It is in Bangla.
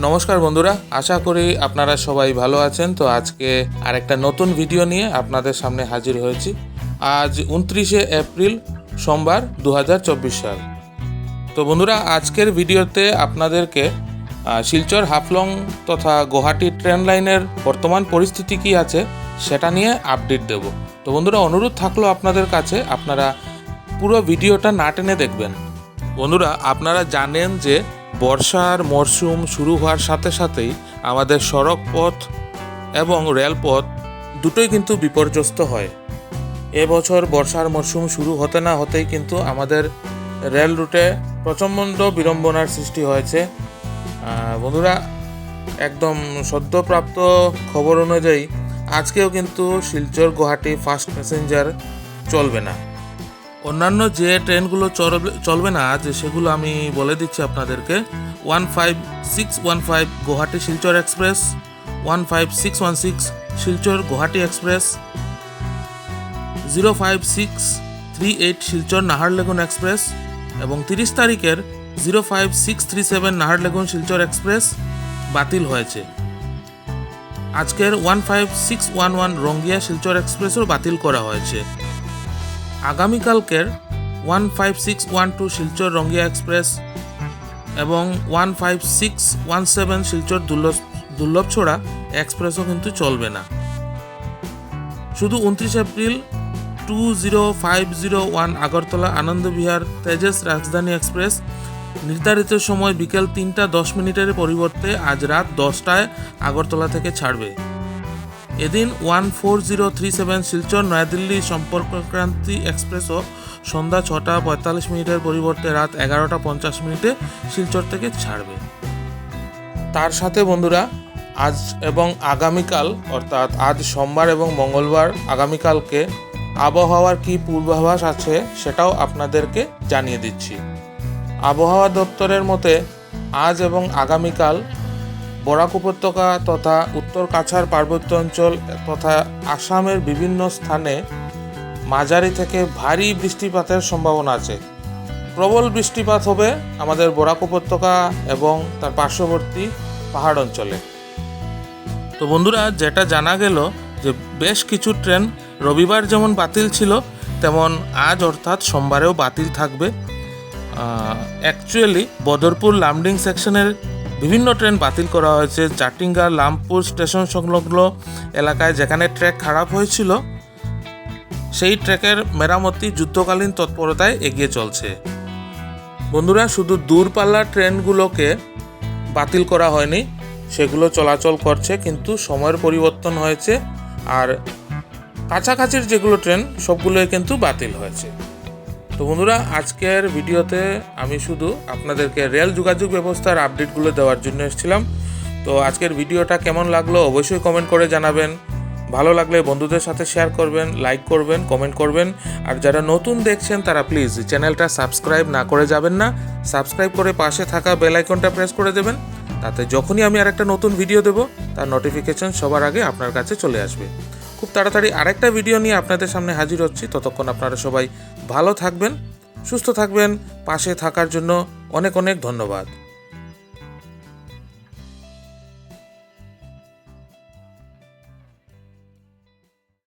নমস্কার বন্ধুরা, আশা করি আপনারা সবাই ভালো আছেন। তো আজকে আরেকটা নতুন ভিডিও নিয়ে আপনাদের সামনে হাজির হয়েছি। আজ 29শে এপ্রিল সোমবার 2024 সাল। তো বন্ধুরা, আজকের ভিডিওতে আপনাদেরকে শিলচর হাফলং তথা গুয়াহাটি ট্রেন লাইনের বর্তমান পরিস্থিতি কী আছে সেটা নিয়ে আপডেট দেব। তো বন্ধুরা, অনুরোধ থাকলো আপনাদের কাছে আপনারা পুরো ভিডিওটা না টেনে দেখবেন। বন্ধুরা, আপনারা জানেন যে বর্ষার মরশুম শুরু হওয়ার সাথে সাথেই আমাদের সড়ক পথ এবং রেলপথ দুটোই কিন্তু বিপর্যস্ত হয়। এবছর বর্ষার মরশুম শুরু হতে না হতেই কিন্তু আমাদের রেল রুটে প্রচণ্ড বিড়ম্বনার সৃষ্টি হয়েছে। বন্ধুরা, একদম সদ্যপ্রাপ্ত খবর অনুযায়ী আজকেও কিন্তু শিলচর গুয়াহাটি ফাস্ট প্যাসেঞ্জার চলবে না। অন্যান্য যে ট্রেনগুলো চলবে না আজ, সেগুলো আমি বলে দিচ্ছি আপনাদেরকে। 15615 Guwahati Silchar express, 15616 Silchar Guwahati express, 05638 Silchar Naharlagun express এবং 30 তারিখের 05637 নাহারলাগুন শিলচর এক্সপ্রেস বাতিল হয়েছে। আজকের 15611 রঙ্গিয়া শিলচর এক্সপ্রেসও বাতিল করা হয়েছে। আগামীকালকের 15612 শিলচর রঙ্গিয়া এক্সপ্রেস এবং 15617 শিলচর দুর্লভছড়া এক্সপ্রেসও কিন্তু চলবে না। শুধু 29 এপ্রিল 20501 আগরতলা আনন্দবিহার তেজস রাজধানী এক্সপ্রেস নির্ধারিত সময় বিকেল 3:10 পরিবর্তে আজ রাত 10টায় আগরতলা থেকে ছাড়বে। এদিন 14037 শিলচর নয়াদিল্লি সম্পর্কক্রান্তি এক্সপ্রেসও সন্ধ্যা 6:45 পরিবর্তে রাত 11:50 শিলচর থেকে ছাড়বে। তার সাথে বন্ধুরা, আজ এবং আগামীকাল অর্থাৎ আজ সোমবার এবং মঙ্গলবার আগামীকালকে আবহাওয়ার কী পূর্বাভাস আছে সেটাও আপনাদেরকে জানিয়ে দিচ্ছি। আবহাওয়া দপ্তরের মতে আজ এবং আগামীকাল বরাক উপত্যকা তথা উত্তর কাছাড় পার্বত্য অঞ্চল তথা আসামের বিভিন্ন স্থানে মাঝারি থেকে ভারী বৃষ্টিপাতের সম্ভাবনা আছে। প্রবল বৃষ্টিপাত হবে আমাদের বরাক উপত্যকা এবং তার পার্শ্ববর্তী পাহাড় অঞ্চলে। তো বন্ধুরা, যেটা জানা গেল যে বেশ কিছু ট্রেন রবিবার যেমন বাতিল ছিল তেমন আজ অর্থাৎ সোমবারেও বাতিল থাকবে। অ্যাকচুয়ালি বদরপুর লামডিং সেকশনের বিভিন্ন ট্রেন বাতিল করা হয়েছে। জাটিঙ্গা লামপুর স্টেশন সংলগ্ন এলাকায় যেখানে ট্র্যাক খারাপ হয়েছিল সেই ট্র্যাকের মেরামতি যুদ্ধকালীন তৎপরতায় এগিয়ে চলছে। বন্ধুরা, শুধু দূরপাল্লার ট্রেনগুলোকে বাতিল করা হয়নি, সেগুলো চলাচল করছে, কিন্তু সময়ের পরিবর্তন হয়েছে। আর কাছাকাছির যেগুলো ট্রেন সবগুলোই কিন্তু বাতিল হয়েছে। তো বন্ধুরা, আজকের ভিডিওতে আমি শুধু আপনাদেরকে রেল যোগাযোগ ব্যবস্থার আপডেটগুলো দেওয়ার জন্য এসেছিলাম। তো আজকের ভিডিওটা কেমন লাগলো অবশ্যই কমেন্ট করে জানাবেন। ভালো লাগলে বন্ধুদের সাথে শেয়ার করবেন, লাইক করবেন, কমেন্ট করবেন। আর যারা নতুন দেখছেন তারা প্লিজ চ্যানেলটা সাবস্ক্রাইব না করে যাবেন না। সাবস্ক্রাইব করে পাশে থাকা বেল আইকনটা প্রেস করে দেবেন, তাতে যখনই আমি আরেকটা নতুন ভিডিও দেব তার নোটিফিকেশন সবার আগে আপনার কাছে চলে আসবে। খুব তাড়াতাড়ি আরেকটা ভিডিও নিয়ে আপনাদের সামনে হাজির হচ্ছি। ততক্ষণ আপনারা সবাই ভালো থাকবেন, সুস্থ থাকবেন। পাশে থাকার জন্য অনেক অনেক ধন্যবাদ।